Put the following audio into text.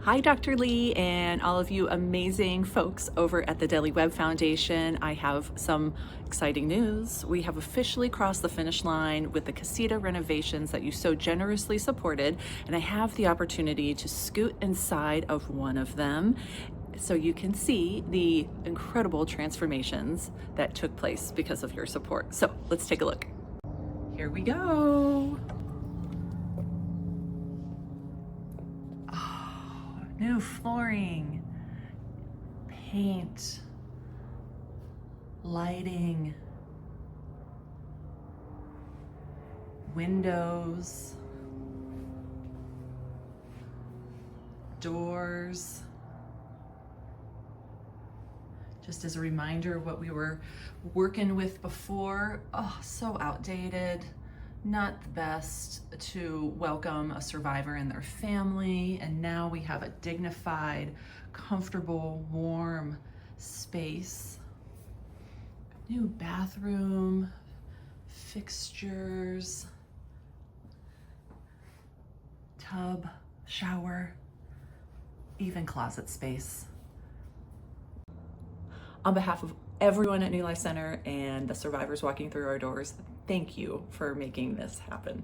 Hi, Dr. Lee, and all of you amazing folks over at the Webb Foundation. I have some exciting news. We have officially crossed the finish line with the Casita renovations that you so generously supported, and I have the opportunity to scoot inside of one of them so you can see the incredible transformations that took place because of your support. So let's take a look. Here we go. New flooring, paint, lighting, windows, doors. Just as a reminder of what we were working with before. Oh, so outdated. Not the best to welcome a survivor and their family, and now we have a dignified, comfortable, warm space. New bathroom, fixtures, tub, shower, even closet space. On behalf of everyone at New Life Center and the survivors walking through our doors, thank you for making this happen.